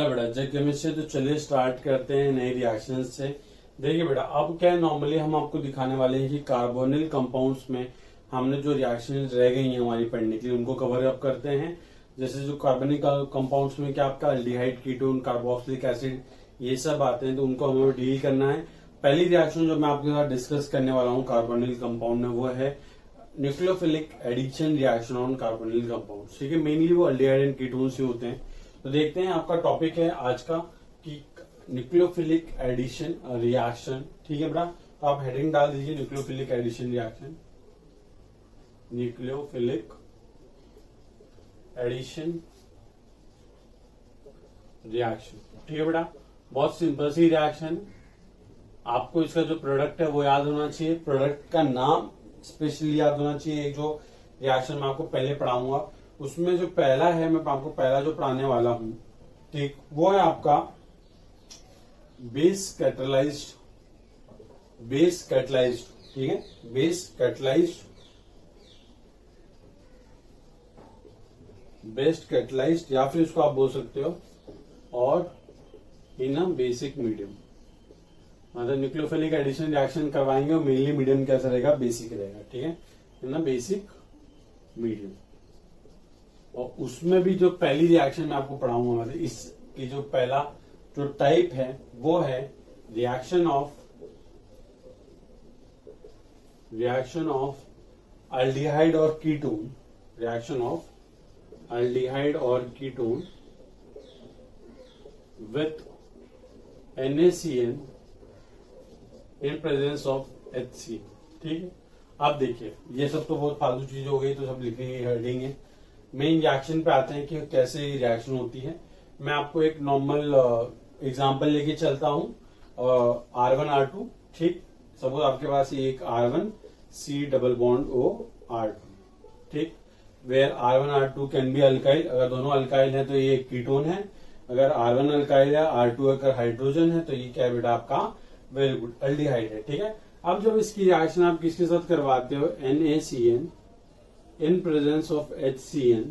बेटा जय केमिस्ट्री। तो चलिए स्टार्ट करते हैं नए रिएक्शन से। देखिए बेटा, अब क्या है, नॉर्मली हम आपको दिखाने वाले हैं कि कार्बोनिल कंपाउंड्स में हमने जो रिएक्शन रह गई हैं हमारी पढ़ने के लिए उनको कवर अप करते हैं। जैसे जो कार्बोनिक कंपाउंड्स में क्या आपका अल्डिहाइड, कीटोन, कार्बोक्सिलिक एसिड ये सब आते हैं, तो उनको हमें डील करना है। पहली रिएक्शन जो मैं आपके साथ डिस्कस करने वाला हूँ कार्बोनिल कंपाउंड में, वो है nucleophilic addition reaction on carbonyl compound. ठीक है, मेनली वो अल्डिहाइड एंड कीटोन से होते हैं। तो देखते हैं, आपका टॉपिक है आज का कि न्यूक्लियोफिलिक एडिशन रिएक्शन। ठीक है बेटा, तो आप हेडिंग डाल दीजिए nucleophilic addition reaction, nucleophilic addition reaction. ठीक है बेटा, बहुत सिंपल सी रिएक्शन। आपको इसका जो प्रोडक्ट है वो याद होना चाहिए, प्रोडक्ट का नाम स्पेशली याद होना चाहिए। एक जो रिएक्शन मैं आपको पहले पढ़ाऊंगा उसमें जो पहला है, मैं आपको पहला जो पढ़ाने वाला हूं, ठीक, वो है आपका बेस कैटलाइज्ड। ठीक है, बेस कैटलाइज्ड या फिर इसको आप बोल सकते हो और इन अ बेसिक मीडियम। मतलब न्यूक्लियोफिलिक एडिशन रिएक्शन करवाएंगे और मेनली मीडियम कैसा रहेगा, बेसिक रहेगा। ठीक है, इन अ बेसिक मीडियम। और उसमें भी जो पहली रिएक्शन मैं आपको पढ़ाऊंगा, मतलब इसकी जो पहला जो टाइप है वो है रिएक्शन ऑफ अल्डिहाइड और कीटोन। रिएक्शन ऑफ अल्डिहाइड और ketone with NaCN in presence of HCl। ठीक है, अब देखिए ये सब तो बहुत फालतू चीज हो गई, तो सब लिखने की हेडिंग है। मेन रिएक्शन पे आते हैं कि कैसे रिएक्शन होती है। मैं आपको एक नॉर्मल एग्जांपल लेके चलता हूं, R1R2। ठीक, सपोज आपके पास एक R1C double bond O R2। ठीक, where R1R2 can be alkyl. अगर दोनों अल्काइल है तो ये कीटोन है। अगर R1 अल्काइल है, R2 अगर हाइड्रोजन है, तो ये क्या है बेटा आपका, वेरी गुड, अल्डिहाइड है। ठीक है, अब जब इसकी रिएक्शन आप किसके साथ करवाते हो, NaCN in presence of HCN,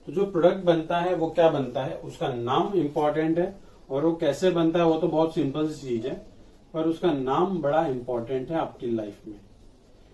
तो जो प्रोडक्ट बनता है वो क्या बनता है, उसका नाम इंपॉर्टेंट है। और वो कैसे बनता है वो तो बहुत सिंपल सी चीज है, पर उसका नाम बड़ा इंपॉर्टेंट है आपकी लाइफ में।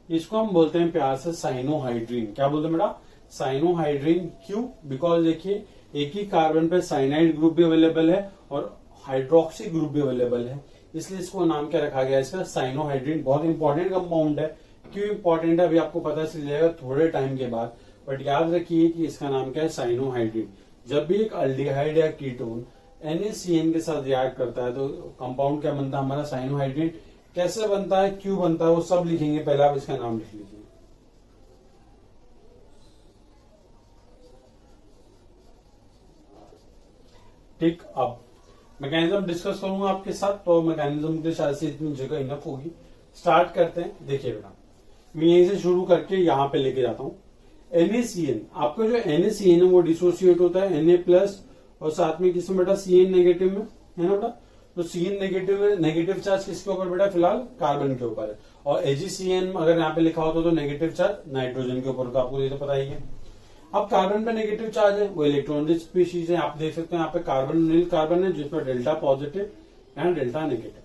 इसको हम बोलते हैं प्यार से साइनोहाइड्रीन। क्या बोलते हैं बेटा, साइनोहाइड्रीन। क्यों? बिकॉज देखिए एक ही कार्बन पे साइनाइड ग्रुप भी अवेलेबल है और हाइड्रोक्सी ग्रुप भी अवेलेबल है, इसलिए इसको नाम क्या रखा गया इसका, साइनोहाइड्रीन। बहुत इंपॉर्टेंट कंपाउंड है। क्यों इंपॉर्टेंट है अभी आपको पता चल जाएगा थोड़े टाइम के बाद, बट याद रखिए कि इसका नाम क्या है, साइनोहाइड्रीन। जब भी एक अल्डिहाइड या कीटोन NaCN के साथ रिएक्ट करता है तो कंपाउंड क्या बनता है हमारा, साइनोहाइड्रीन। कैसे बनता है, क्यों बनता है, वो सब लिखेंगे, पहले आप इसका नाम लिख लीजिए। ठीक, अब मैकेनिज्म डिस्कस करूंगा आपके साथ, तो मैकेनिज्म के शायद से इतनी जगह इनफ होगी। स्टार्ट करते हैं। देखिए बेटा, मैं यहीं से शुरू करके यहाँ पे लेके जाता हूँ। NaCN, आपका जो NaCN है वो डिसोसिएट होता है Na+ और साथ में किसमें बेटा, Cn नेगेटिव में, है ना बेटा। तो Cn नेगेटिव में, नेगेटिव चार्ज किसके ऊपर बेटा, फिलहाल कार्बन के ऊपर है। और AgCN अगर यहाँ पे लिखा होता तो नेगेटिव चार्ज नाइट्रोजन के ऊपर, तो आपको ये तो पता ही है। अब कार्बन पे नेगेटिव चार्ज है, वो इलेक्ट्रॉन रिच स्पीशीज है। आप देख सकते हैं यहाँ पे कार्बन कार्बन है जिसमें delta positive and delta negative.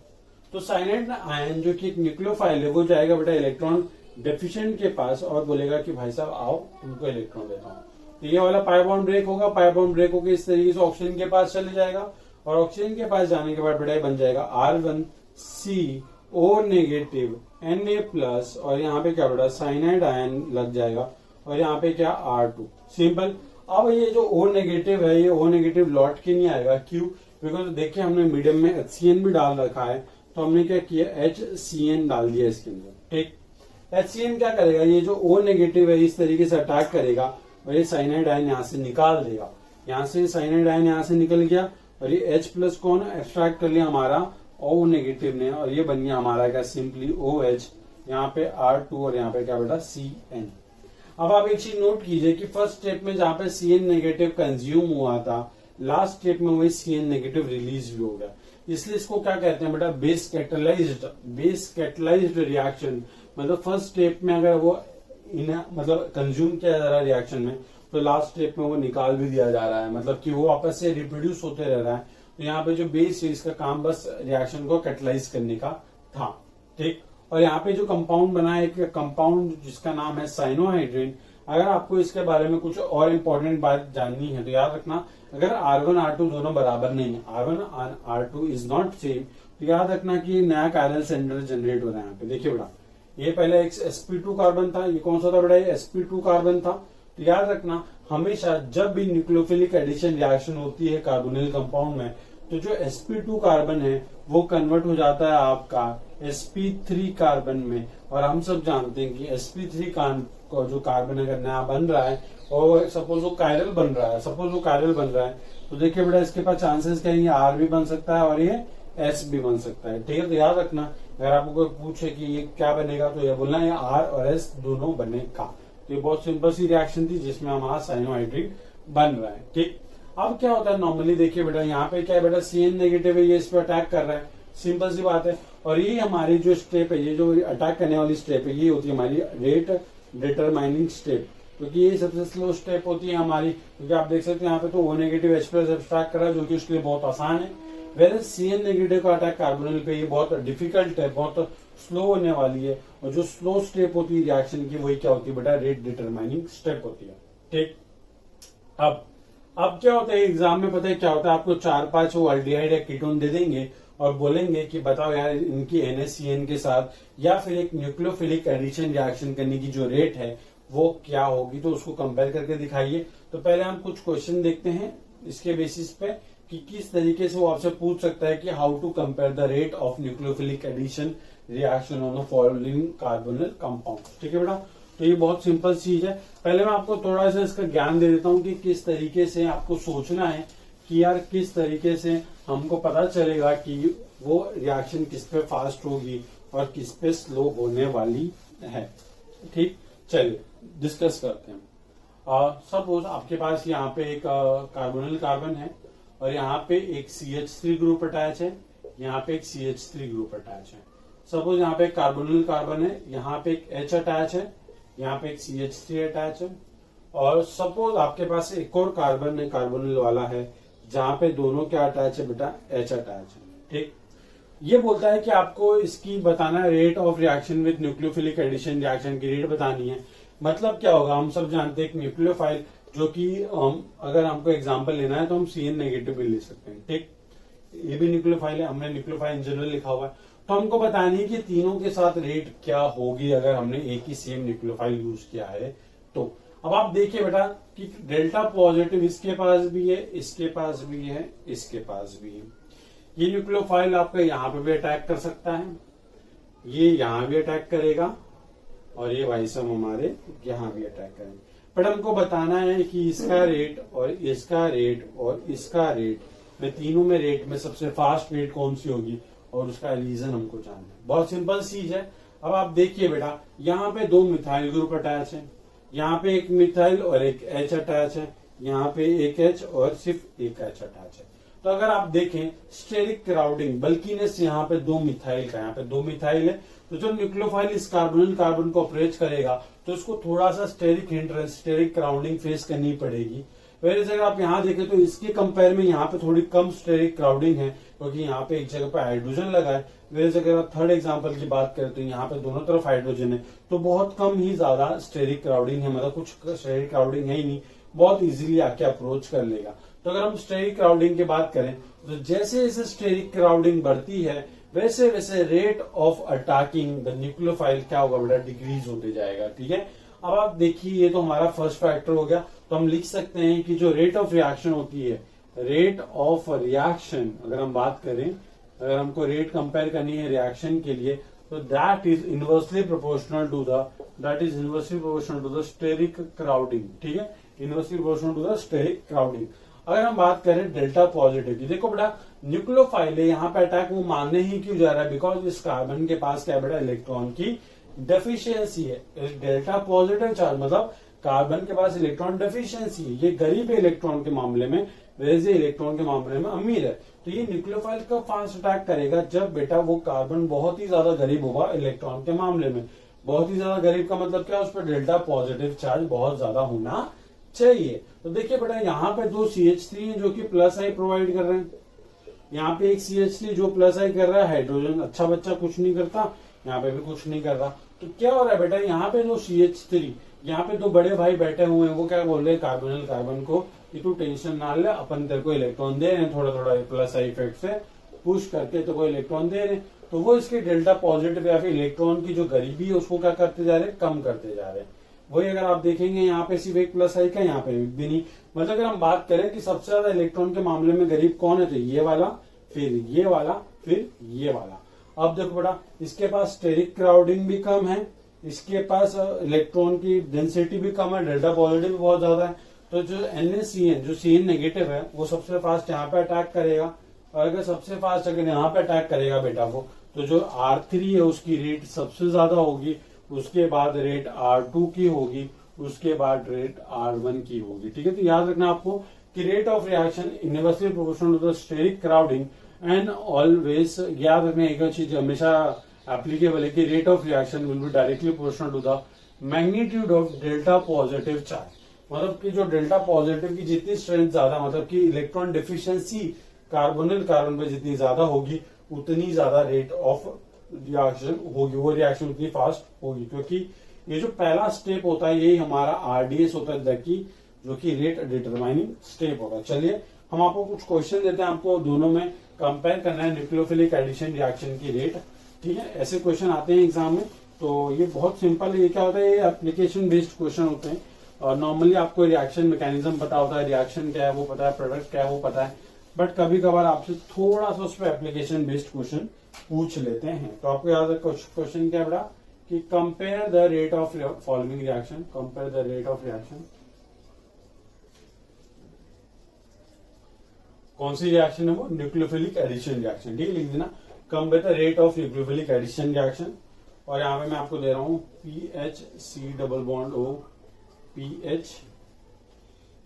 तो साइनाइड आयन जो कि एक न्यूक्लियोफाइल है वो जाएगा बेटा इलेक्ट्रॉन डेफिशिएंट के पास और बोलेगा कि भाई साहब आओ तुमको इलेक्ट्रॉन देता हूँ। तो ये वाला पाई बॉन्ड ब्रेक होगा, पाई बॉन्ड ब्रेक होकर इस तरीके से ऑक्सीजन के पास चले जाएगा और ऑक्सीजन के पास जाने के बाद बेटा बन जाएगा R1CO नेगेटिव Na+ और यहाँ पे क्या बेटा साइनाइड आयन लग जाएगा और यहाँ पे क्या R2, सिंपल। अब ये जो O नेगेटिव है, ये O नेगेटिव लौट के नहीं आएगा। क्यों? बिकॉज देखिए हमने मीडियम में HCN भी डाल रखा है, तो हमने क्या किया, HCN डाल दिया इसके अंदर। ठीक, HCN क्या करेगा, ये जो O नेगेटिव है इस तरीके से अटैक करेगा और ये साइनाइड आयन यहाँ से निकाल देगा। यहाँ से साइनाइड आयन यहाँ से निकल गया और ये H+ कौन एक्सट्रैक्ट कर लिया हमारा O नेगेटिव ने, और ये बन गया हमारा क्या, सिंपली OH, यहाँ पे R2 और यहाँ पे क्या बेटा CN। अब आप एक चीज नोट कीजिए कि फर्स्ट स्टेप में जहां पे Cn नेगेटिव कंज्यूम हुआ था, लास्ट स्टेप में वही Cn नेगेटिव रिलीज भी हो गया। इसलिए इसको क्या कहते हैं बेटा, बेस कैटलाइज्ड रिएक्शन। मतलब फर्स्ट स्टेप में अगर वो मतलब कंज्यूम किया जा रहा है रिएक्शन में, तो लास्ट स्टेप में वो निकाल भी दिया जा रहा है, मतलब कि वो आपस से रिप्रोड्यूस होते रह रहा है। तो यहाँ पे जो बेस है इसका काम बस रिएक्शन को कैटलाइज करने का था, ठीक। और यहाँ पे जो कंपाउंड बना है, एक कंपाउंड जिसका नाम है साइनोहाइड्रिन। अगर आपको इसके बारे में कुछ और इम्पोर्टेंट बात जाननी है तो याद रखना, अगर R1 R2 दोनों बराबर नहीं है, R1 R2 is not same, तो याद रखना कि नया कायरल सेंटर जनरेट हो रहा है। यहाँ पे देखिए बेटा, ये पहले एक sp2 कार्बन था, ये कौन सा था बेटा, ये sp2 कार्बन था। तो याद रखना हमेशा जब भी न्यूक्लियोफिलिक एडिशन रिएक्शन होती है कार्बोनिल कंपाउंड में, तो जो sp2 कार्बन है वो कन्वर्ट हो जाता है आपका sp3 कार्बन में। और हम सब जानते हैं कि sp3 जो कार्बन अगर नया बन रहा है और सपोज वो कायरल बन रहा है, तो देखिए बेटा इसके पास चांसेस क्या है, ये R भी बन सकता है और ये S भी बन सकता है, ठीक है। तो याद रखना अगर आपको कोई पूछे कि ये क्या बनेगा तो ये बोलना है R और S दोनों बनेगा। तो ये बहुत सिंपल सी रिएक्शन थी जिसमें हमारा साइनोहाइड्रिन बन रहा है, ठीक। अब क्या होता है नॉर्मली, देखिए बेटा यहाँ पे क्या है बेटा, CN नेगेटिव है, ये इस पे अटैक कर रहा है, सिंपल सी बात है। और ये हमारी जो स्टेप है, ये जो अटैक करने वाली स्टेप है, ये होती है हमारी रेट डिटरमाइनिंग स्टेप, क्योंकि ये सबसे स्लो स्टेप होती है हमारी। क्योंकि आप देख सकते हैं यहाँ पे तो O negative H plus attack कर रहा है, जो कि उसके लिए बहुत आसान है। वेर CN नेगेटिव का अटैक कार्बोनिल पे ये बहुत डिफिकल्ट है, बहुत स्लो होने वाली है। और जो स्लो स्टेप होती है रिएक्शन की, वही क्या होती है बेटा, रेट डिटरमाइनिंग स्टेप होती है, ठीक। अब क्या होता है एग्जाम में, पता है क्या होता है, आपको 4-5 वो अल्डिहाइड या कीटोन दे देंगे और बोलेंगे कि बताओ यार इनकी NaCN के साथ या फिर एक न्यूक्लियोफिलिक एडिशन रिएक्शन करने की जो रेट है वो क्या होगी, तो उसको कंपेयर करके दिखाइए। तो पहले हम कुछ क्वेश्चन देखते हैं इसके बेसिस पे कि किस तरीके से वो आपसे पूछ सकता है कि how to compare the rate of nucleophilic addition reaction on the following carbonyl compound, ठीक है बेटा। तो ये बहुत सिंपल चीज है। पहले मैं आपको थोड़ा सा इसका ज्ञान दे देता हूँ कि किस तरीके से आपको सोचना है कि यार किस तरीके से हमको पता चलेगा कि वो रिएक्शन किस पे फास्ट होगी और किस पे स्लो होने वाली है, ठीक। चलिए डिस्कस करते हैं। सपोज आपके पास यहाँ पे एक कार्बोनिल कार्बन है और यहाँ पे एक CH3 ग्रुप अटैच है, यहाँ पे एक CH3 ग्रुप अटैच है। सपोज यहाँ पे एक कार्बोनिल कार्बन है, यहाँ पे एक H अटैच है, यहाँ पे एक CH3 अटैच है। और सपोज आपके पास एक और कार्बन है कार्बोनिल वाला है, जहां पे दोनों क्या अटैच है बेटा, H अटैच है, ठीक। ये बोलता है कि आपको इसकी बताना है rate of reaction with nucleophilic addition reaction की रेट बतानी है। मतलब क्या होगा, हम सब जानते हैं न्यूक्लियोफाइल, जो कि अगर हमको एग्जांपल लेना है तो हम CN नेगेटिव भी ले सकते हैं, ठीक। ये भी न्यूक्लियोफाइल है, हमने न्यूक्लियोफाइल इन जनरल लिखा हुआ है। तो हमको बतानी है कि तीनों के साथ रेट क्या होगी अगर हमने एक ही सेम न्यूक्लियोफाइल यूज किया है। तो अब आप देखिए बेटा कि डेल्टा पॉजिटिव इसके पास भी है, इसके पास भी है, इसके पास भी है। ये न्यूक्लियोफाइल आपका यहाँ पे भी अटैक कर सकता है, ये यहाँ भी अटैक करेगा और ये भाई सब हमारे यहाँ भी अटैक करेंगे। बट हमको बताना है कि इसका रेट और इसका रेट और इसका रेट में, तीनों में रेट में सबसे फास्ट रेट कौन सी होगी और उसका रीजन हमको जानना है। बहुत सिंपल चीज है। अब आप देखिए बेटा, यहाँ पे 2 मिथाइल ग्रुप अटैच है, यहाँ पे एक मिथाइल और एक H अटैच है, यहाँ पे एक H और सिर्फ एक H अटैच है। तो अगर आप देखें स्टेरिक क्राउडिंग, बल्किनेस यहाँ पे 2 मिथाइल का, यहाँ पे 2 मिथाइल है। तो जब न्यूक्लियोफाइल इस कार्बोनिल कार्बन को अप्रोच करेगा तो उसको थोड़ा सा steric hindrance, steric crowding face करनी पड़ेगी। वैसे अगर आप यहाँ देखें तो इसके कंपेयर में यहाँ पे थोड़ी कम स्टेरिक क्राउडिंग है, क्योंकि यहाँ पे एक जगह पे हाइड्रोजन लगा है। वैसे अगर आप थर्ड एग्जांपल की बात करें तो यहाँ पे दोनों तरफ हाइड्रोजन है, तो बहुत कम ही ज्यादा स्टेरिक क्राउडिंग है, मतलब कुछ स्टेरिक क्राउडिंग है ही नहीं, बहुत इजीली आके अप्रोच कर लेगा। तो अगर हम स्टेरिक क्राउडिंग की बात करें तो जैसे जैसे स्टेरिक क्राउडिंग बढ़ती है वैसे वैसे rate of attacking the nucleophile क्या होगा बेटा, डिक्रीज होते जाएगा, ठीक है। अब आप देखिए ये तो हमारा फर्स्ट फैक्टर हो गया। तो हम लिख सकते हैं कि जो रेट ऑफ रिएक्शन होती है, रेट ऑफ रिएक्शन अगर हम बात करें, अगर हमको रेट कंपेयर करनी है रिएक्शन के लिए, तो that is inversely proportional to the steric crowding, ठीक है, inversely proportional to the steric crowding. अगर हम बात करें डेल्टा पॉजिटिव की, देखो बेटा न्यूक्लियोफाइल है, यहाँ पे अटैक वो मानने ही क्यों जा रहा है, बिकॉज इस कार्बन के पास क्या बेटा, इलेक्ट्रॉन की डेफिशिएंसी है। डेल्टा पॉजिटिव चार्ज मतलब कार्बन के पास इलेक्ट्रॉन डेफिशिएंसी है, ये गरीब है इलेक्ट्रॉन के मामले में, वैसे इलेक्ट्रॉन के मामले में अमीर है। तो ये न्यूक्लियोफाइल कब फास्ट अटैक करेगा, जब बेटा वो कार्बन बहुत ही ज्यादा गरीब होगा इलेक्ट्रॉन के मामले में। बहुत ही ज्यादा गरीब का मतलब क्या, उस पर डेल्टा पॉजिटिव चार्ज बहुत ज्यादा होना चाहिए। तो देखिए बेटा यहाँ पे दो CH3 है जो कि प्लस आई प्रोवाइड कर रहे हैं, यहाँ पे एक CH3 जो प्लस आई कर रहा है, हाइड्रोजन अच्छा बच्चा कुछ नहीं करता, यहाँ पे भी कुछ नहीं कर रहा। तो क्या हो रहा है बेटा, यहाँ पे जो CH3, यहाँ पे दो बड़े भाई बैठे हुए हैं, वो क्या बोल रहे हैं कार्बोनिल कार्बन को कि तू टेंशन ना ले, अपन तेरे को इलेक्ट्रॉन दे रहे हैं, थोड़ा थोड़ा प्लस आई इफेक्ट से पुश करके तो कोई इलेक्ट्रॉन दे रहे हैं। तो वो इसके डेल्टा पॉजिटिव या फिर इलेक्ट्रॉन की जो गरीबी है उसको क्या करते जा रहे हैं, कम करते जा रहे हैं। वही अगर आप देखेंगे यहाँ पे सिर्फ एक प्लस आई का, यहाँ पे भी नहीं। मतलब अगर हम बात करें कि सबसे ज्यादा इलेक्ट्रॉन के मामले में गरीब कौन है, तो ये वाला, फिर ये वाला, फिर ये वाला। अब देखो बेटा, इसके पास स्टेरिक क्राउडिंग भी कम है, इसके पास इलेक्ट्रॉन की डेंसिटी भी कम है, डेल्टा पॉजिटिव भी बहुत ज्यादा है। तो जो NaCN, जो CN नेगेटिव है, वो सबसे फास्ट यहाँ पे अटैक करेगा। और अगर सबसे फास्ट अगर यहाँ पे अटैक करेगा बेटा को, तो जो R3 है उसकी रेट सबसे ज्यादा होगी, उसके बाद रेट R2 की होगी, उसके बाद रेट R1 की होगी। ठीक है, तो याद रखना आपको कि rate of reaction inversely proportional to the steric crowding and always, याद रखना एक चीज हमेशा एप्लीकेबल है कि rate of reaction will be directly proportional to the magnitude of delta positive charge. मतलब कि जो डेल्टा पॉजिटिव की जितनी स्ट्रेंथ ज्यादा, मतलब कि इलेक्ट्रॉन डिफिशियंसी कार्बोनिल कार्बन पे जितनी ज्यादा होगी, उतनी ज्यादा रेट ऑफ रिएक्शन होगी, वो रिएक्शन उतनी फास्ट होगी। क्योंकि ये जो पहला स्टेप होता है यही हमारा RDS होता है, जो कि रेट डिटरमाइनिंग स्टेप होगा। चलिए हम आपको कुछ क्वेश्चन देते हैं, आपको दोनों में कंपेयर करना है न्यूक्लियोफिलिक एडिशन रिएक्शन की रेट। ठीक है, ऐसे क्वेश्चन आते हैं एग्जाम में, तो ये बहुत सिंपल है। ये क्या होता है, ये एप्लीकेशन बेस्ड क्वेश्चन होते हैं। और नॉर्मली आपको रिएक्शन मैकेनिज्म पता होता है, रिएक्शन क्या है वो पता है, प्रोडक्ट क्या है वो पता है, बट कभी कभार आपसे थोड़ा सा उस पर एप्लीकेशन बेस्ड क्वेश्चन पूछ लेते हैं। तो आपको याद है क्वेश्चन क्या है बेटा, कि compare the rate of following reaction, compare the rate of reaction. कौन सी रिएक्शन है वो, न्यूक्लियोफिलिक एडिशन रिएक्शन। ठीक है, लिख देना compare the rate of nucleophilic addition reaction. और यहाँ पे मैं आपको दे रहा हूं PHC double bond O PH,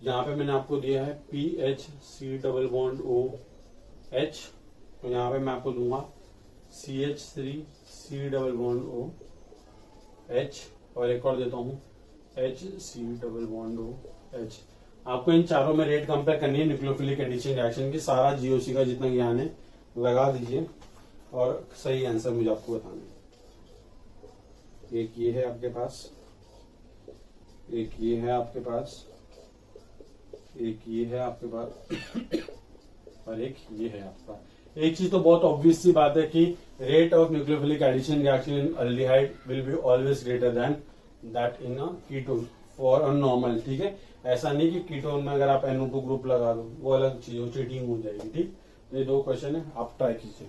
यहाँ पे मैंने आपको दिया है PHC double bond O H, तो यहाँ पे मैं आपको दूंगा CH3C double bond O H, और एक और देता हूँ HC double bond O H। आपको इन चारों में रेट कंपेयर करनी है न्यूक्लियोफिलिक एडिशन रिएक्शन की। सारा GOC का जितना ज्ञान है लगा दीजिए और सही आंसर मुझे आपको बताना है। एक ये है आपके पास, एक ये है आपके पास, एक ये है आपके पास, और एक ये है आपका। एक चीज तो बहुत ऑब्वियस सी बात है कि rate of nucleophilic addition reaction in aldehyde will be always greater than that in a ketone for a normal. ठीक है, ऐसा नहीं कि कीटोन में अगर आप NO2 ग्रुप लगा दो वो अलग चीज हो, चीटिंग हो जाएगी। ठीक, ये दो क्वेश्चन है, आप ट्राई कीजिए।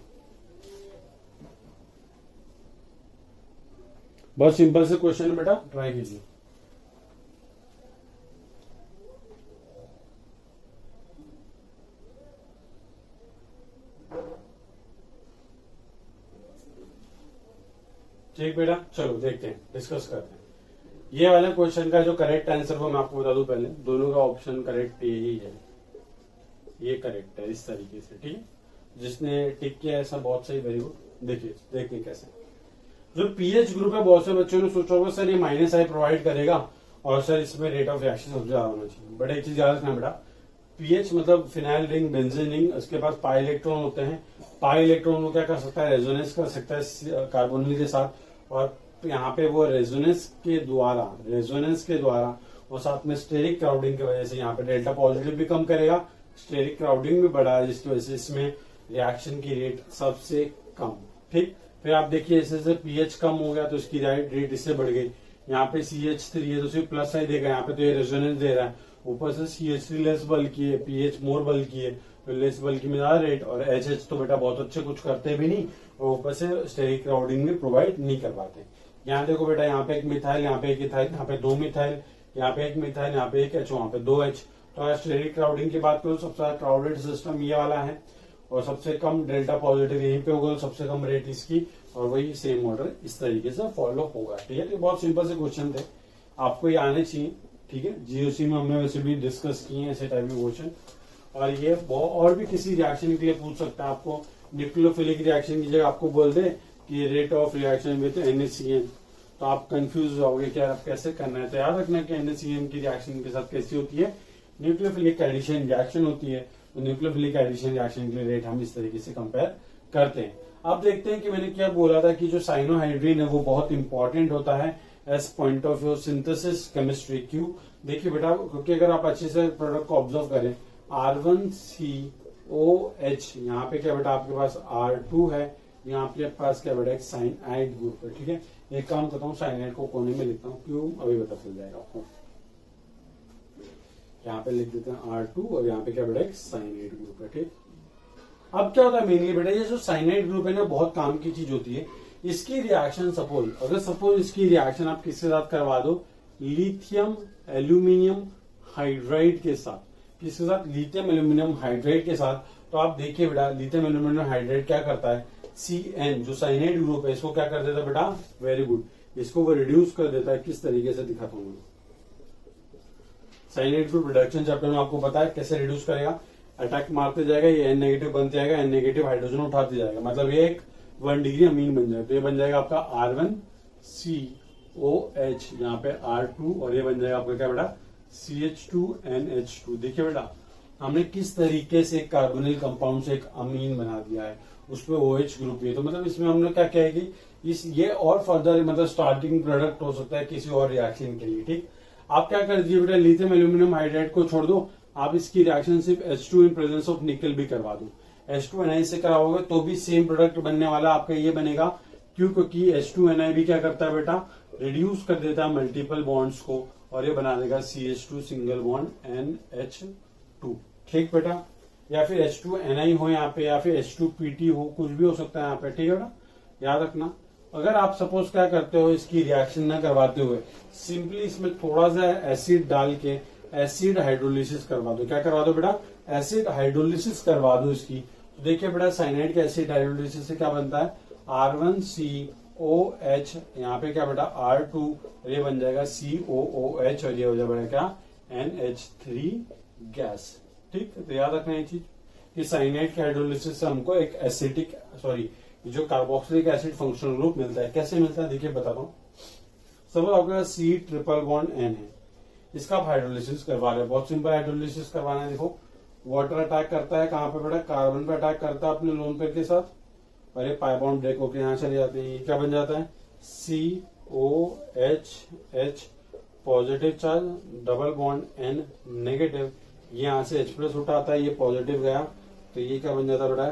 बहुत सिंपल से क्वेश्चन है बेटा, ट्राई कीजिए। ठीक बेटा, चलो देखते हैं, डिस्कस करते हैं। ये वाला क्वेश्चन का जो करेक्ट आंसर वो मैं आपको बता दूं पहले, दोनों का ऑप्शन करेक्ट यही है, ये करेक्ट है इस तरीके से। ठीक है, जिसने टिक किया ऐसा बहुत सही, वेरी गुड। देखिए देखिए कैसे जो पीएच ग्रुप है, बहुत से बच्चों ने सोचा होगा सर ये -I प्रोवाइड करेगा और सर इसमें रेट ऑफ रिएक्शन सबसे ज्यादा होना चाहिए। बट एक चीज याद रखना बेटा, पीएच मतलब फिनाइल रिंग, बेंजीन रिंग, उसके पास पाई इलेक्ट्रॉन होते हैं। पाई इलेक्ट्रॉन वो क्या कर सकता है, रेजोनेंस कर सकता है कार्बोनिल के साथ, और यहाँ पे वो रेजोनेंस के द्वारा और साथ में स्टेरिक क्राउडिंग की वजह से यहाँ पे डेल्टा पॉजिटिव भी कम करेगा, स्टेरिक क्राउडिंग भी बढ़ा है, जिसकी वजह से इसमें रिएक्शन की रेट सबसे कम। ठीक, फिर आप देखिए जैसे पीएच कम हो गया तो इसकी रेट इससे बढ़ गई। यहाँ पे CH3 है तो सिर्फ प्लस आई देगा, यहाँ पे तो ये रेजोनेंस दे रहा है, ऊपर से CH3 लेस बल्कि है, पीएच मोर बल्कि है, तो लेस बल्कि में ज्यादा रेट, और HH तो बेटा बहुत अच्छे कुछ करते भी नहीं, और ऊपर से स्टेरिक क्राउडिंग में प्रोवाइड नहीं कर पाते। यहाँ देखो बेटा, यहाँ पे एक मिथाइल, यहाँ पे एक इथाइल, यहाँ पे दो मिथाइल, यहाँ पे एक मिथाइल, यहाँ पे एक H, वहाँ पे दो H। तो अगर स्टेरिक क्राउडिंग की बात करो, सबसे ज्यादा क्राउडेड सिस्टम ये वाला है, और सबसे कम डेल्टा पॉजिटिव यहीं पे होगा, सबसे कम रेट इसकी, और वही सेम ऑर्डर इस तरीके से फॉलो होगा। ठीक है, तो बहुत सिंपल से क्वेश्चन थे, आपको ये आने चाहिए। ठीक है, GOC में हमने वैसे भी डिस्कस किए हैं ऐसे टाइप के क्वेश्चन, और ये और भी किसी रिएक्शन के लिए पूछ सकता है आपको। न्यूक्लियोफिलिक रिएक्शन की जगह आपको बोल दे कि rate of reaction with NaCN, तो आप कंफ्यूज जाओगे कि यार आप कैसे करना है। तो याद रखना कि NaCN की रिएक्शन के साथ कैसी होती है, न्यूक्लियोफिलिक एडिशन रिएक्शन होती है। तो न्यूक्लियोफिलिक एडिशन रिएक्शन के लिए रेट हम इस तरीके से कंपेयर करते हैं। अब देखते हैं कि मैंने क्या बोला था कि जो साइनोहाइड्रीन है वो बहुत इंपॉर्टेंट होता है as point of view synthesis chemistry. क्यों? देखिए बेटा, क्योंकि अगर आप अच्छे से प्रोडक्ट को ऑब्जर्व करें, R1COH, यहाँ पे क्या बेटा आपके पास R2 है, यहाँ पे पास क्या बेटा एक साइनाइड ग्रुप है। ठीक है, एक काम करता हूँ, साइनाइड को कोने में लिखता हूँ, क्यों अभी पता चल जाएगा आपको। यहाँ पे लिख देते हैं R2 और यहाँ पे क्या बेटा एक साइनाइड ग्रुप है। ठीक, अब क्या होता है मेनली बेटा, ये जो साइनाइड ग्रुप है ना बहुत काम की चीज होती है। इसकी रिएक्शन सपोज इसकी रिएक्शन आप किसके साथ करवा दो, लिथियम एल्यूमिनियम हाइड्राइड के साथ। किसके साथ? लिथियम एल्यूमिनियम हाइड्राइड के साथ। तो आप देखिए बेटा, लिथियम एल्यूमिनियम हाइड्राइड क्या करता है, CN जो साइनाइड ग्रुप है इसको क्या कर देता है बेटा, वेरी गुड, इसको वो रिड्यूस कर देता है। किस तरीके से दिखाता हूँ, साइनाइड ग्रुप रिडक्शन चैप्टर में आपको पता है कैसे रिड्यूस करेगा। अटैक मारते जाएगा, ये N- बनते जाएगा, N- हाइड्रोजन उठाते जाएगा, मतलब ये एक 1 डिग्री अमीन बन जाएगा। तो ये बन जाएगा आपका R1COH, यहाँ पे R2, और ये बन जाएगा आपका क्या बेटा CH2NH2। देखिए बेटा, हमने किस तरीके से कार्बोनिल कंपाउंड से एक अमीन बना दिया है, उसपे OH ग्रुप है। तो मतलब इसमें हमने क्या किया है कि ये और फर्दर मतलब स्टार्टिंग प्रोडक्ट हो सकता है किसी और रिएक्शन के लिए। ठीक, आप क्या कर दीजिए बेटा, लिथियम एल्यूमिनियम हाइड्राइड को छोड़ दो, आप इसकी रिएक्शन सिर्फ H2 इन प्रेजेंस ऑफ निकल भी करवा दो। H2Ni से कराओगे तो भी सेम प्रोडक्ट बनने वाला आपका ये बनेगा। क्यों? क्योंकि H2Ni भी क्या करता है बेटा, रिड्यूस कर देता है मल्टीपल बॉन्ड्स को, और ये बना देगा CH2 सिंगल बॉन्ड NH2। ठीक बेटा, या फिर H2Ni हो यहाँ पे, या फिर H2PT हो, कुछ भी हो सकता है यहाँ पे। ठीक है बेटा, याद रखना। अगर आप सपोज क्या करते हो, इसकी रिएक्शन न करवाते हुए सिंपली इसमें थोड़ा सा एसिड डाल के एसिड हाइड्रोलिसिस करवा दो। क्या करवा दो बेटा, एसिड हाइड्रोलिसिस करवा दो इसकी। तो देखिए बेटा, साइनाइड के एसिड हाइड्रोलिसिस से क्या बनता है, R1COH, यहाँ पे क्या बेटा R2, ये बन जाएगा COOH, और ये हो जाएगा क्या NH3 गैस। ठीक, तो याद रखना ये चीज कि साइनाइड के हाइड्रोलिसिस से हमको एक एसिडिक जो कार्बोक्सिलिक एसिड फंक्शनल ग्रुप मिलता है। कैसे मिलता है देखिए बताता हूँ। सपोज आपके पास C∧N है, इसका आप हाइड्रोलिसिस करवा रहे हैं, बहुत सिंपल हाइड्रोलिसिस करवाना है। देखो, वाटर अटैक करता है कहाँ पे बेटा, कार्बन पे अटैक करता है अपने लोन पेयर के साथ, और ये पाई बॉन्ड ब्रेक होकर यहाँ चले जाते हैं। ये क्या बन जाता है, COH positive charge, double bond N negative, ये यहाँ से H+ उठाता है, ये पॉजिटिव गया, तो ये क्या बन जाता है बेटा,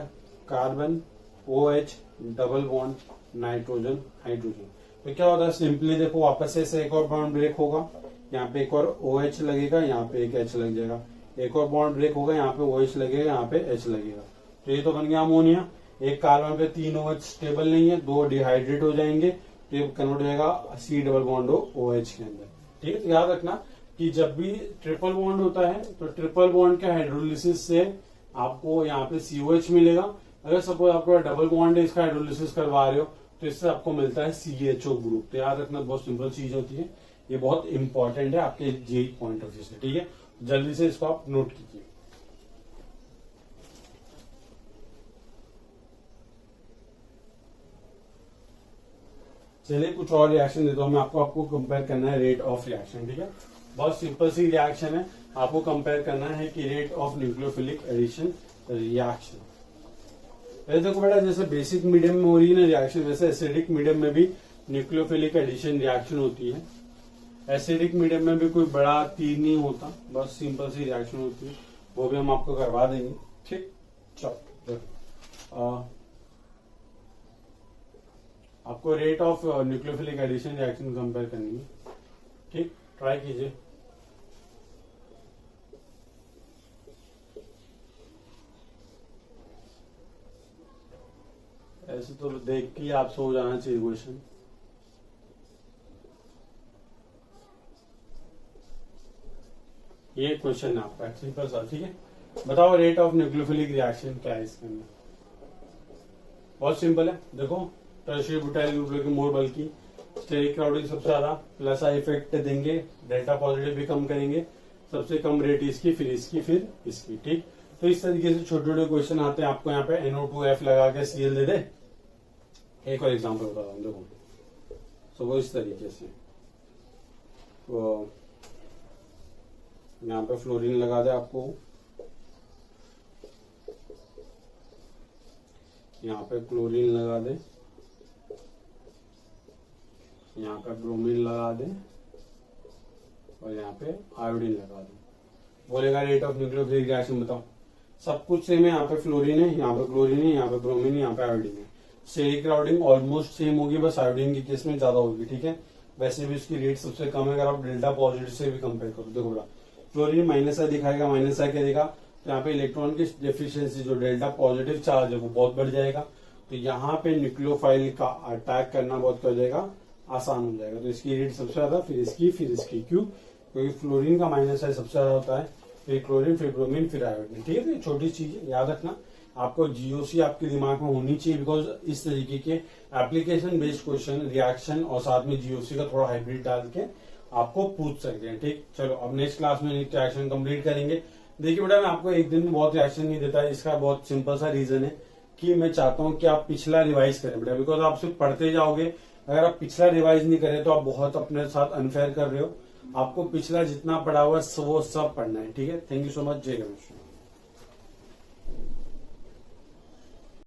carbon OH double bond nitrogen hydrogen. तो क्या होता है, सिंपली देखो वापस से एक और बॉन्ड ब्रेक होगा, यहाँ पे एक और OH लगेगा, यहाँ पे एक H लग जाएगा, एक और बॉन्ड ब्रेक होगा, यहाँ पे OH लगेगा, यहाँ पे H लगेगा। तो ये तो बन गया अमोनिया। एक कार्बन पे 3 OH स्टेबल नहीं है, 2 डिहाइड्रेट हो जाएंगे, तो ये कन्वर्ट हो जाएगा C डबल बॉन्ड OH के अंदर। ठीक है, तो याद रखना कि जब भी ट्रिपल बॉन्ड होता है तो ट्रिपल बॉन्ड के हाइड्रोलिसिस से आपको यहाँ पे COH मिलेगा। अगर सपोज आपको डबल बॉन्ड है, इसका हाइड्रोलिसिस करवा रहे हो, तो इससे आपको मिलता है CHO ग्रुप। तो याद रखना, बहुत सिंपल चीज होती है, ये बहुत इंपॉर्टेंट है आपके जेई पॉइंट ऑफ व्यू से। ठीक है, जल्दी से इसको आप नोट कीजिए। चलिए कुछ और रिएक्शन देता हूं मैं आपको कंपेयर करना है रेट ऑफ रिएक्शन। ठीक है, बहुत सिंपल सी रिएक्शन है, आपको कंपेयर करना है कि rate of nucleophilic addition reaction. देखो बेटा, जैसे बेसिक मीडियम में हो रही है ना रिएक्शन, वैसे एसिडिक मीडियम में भी न्यूक्लियोफिलिक एडिशन रिएक्शन होती है। एसिडिक मीडियम में भी कोई बड़ा तीर नहीं होता, बस सिंपल सी रिएक्शन होती है, वो भी हम आपको करवा देंगे। ठीक, चलो आपको rate of nucleophilic addition reaction compare करनी है। ठीक, ट्राई कीजिए। ऐसे तो देख के आप सो जाना चाहिए क्वेश्चन। ये क्वेश्चन है आपका सिंपल सा। ठीक है, बताओ रेट ऑफ न्यूक्लियोफिलिक रिएक्शन क्या है इसके अंदर। बहुत सिंपल है, देखो टर्शियरी ब्यूटाइल ग्रुप लेके मोर बल्कि स्टेरिक क्राउडिंग सबसे ज्यादा, प्लस आई इफेक्ट देंगे, डेल्टा पॉजिटिव भी कम करेंगे, सबसे कम रेट इसकी, फिर इसकी, फिर इसकी। ठीक, तो इस तरीके से छोटे छोटे क्वेश्चन आते हैं। आपको यहाँ पे NO2F लगा के Cl दे दे। एक और एग्जाम्पल बता रहा हूँ, देखो तो वो इस तरीके से, तो यहाँ पे फ्लोरीन लगा दे आपको, यहाँ पे क्लोरीन लगा दे, यहाँ पे ब्रोमीन लगा दे और यहाँ पे आयोडीन लगा दे। बोलेगा रेट ऑफ न्यूक्लियोफिलिक रिएक्शन बताओ। सब कुछ सेम है, यहाँ पे फ्लोरीन है, यहाँ पे क्लोरीन है, यहाँ पे ब्रोमीन है, यहाँ पे आयोडीन है। स्टेरिक क्राउडिंग ऑलमोस्ट सेम होगी, बस आयोडीन के केस में ज्यादा होगी, ठीक है। वैसे भी उसकी रेट सबसे कम है अगर आप डेल्टा पॉजिटिव से भी कंपेयर करो। देखो बेटा फ्लोरीन माइनस आई दिखाएगा, माइनस आई क्या देगा, तो यहाँ पे इलेक्ट्रॉन की डेफिशिएंसी जो डेल्टा पॉजिटिव चार्ज है वो बहुत बढ़ जाएगा, तो यहाँ पे न्यूक्लियोफाइल का अटैक करना बहुत क्या हो जाएगा, आसान हो जाएगा। तो इसकी रेट सबसे ज्यादा, फिर इसकी क्यों, क्योंकि फ्लोरीन का माइनस आई सबसे ज्यादा होता है, फिर क्लोरीन, फिर ब्रोमीन, फिर आयोडीन, ठीक है। तो ये छोटी चीज याद रखना, आपको जीओसी आपके दिमाग में होनी चाहिए, बिकॉज इस तरीके के एप्लीकेशन बेस्ड क्वेश्चन रिएक्शन और साथ में जीओसी का थोड़ा हाइब्रिड डाल के आपको पूछ सकते हैं, ठीक। चलो अब नेक्स्ट क्लास में नेक्स्ट रिएक्शन कंप्लीट करेंगे। देखिए बेटा मैं आपको एक दिन में बहुत रिएक्शन नहीं देता है, इसका बहुत सिंपल सा रीजन है कि मैं चाहता हूँ कि आप पिछला रिवाइज करें बेटा, बिकॉज आप सिर्फ पढ़ते जाओगे, अगर आप पिछला रिवाइज नहीं करें तो आप बहुत अपने साथ अनफेयर कर रहे हो। आपको पिछला जितना पढ़ा हुआ है वो सब पढ़ना है, ठीक है। थैंक यू सो मच, जय गणेश।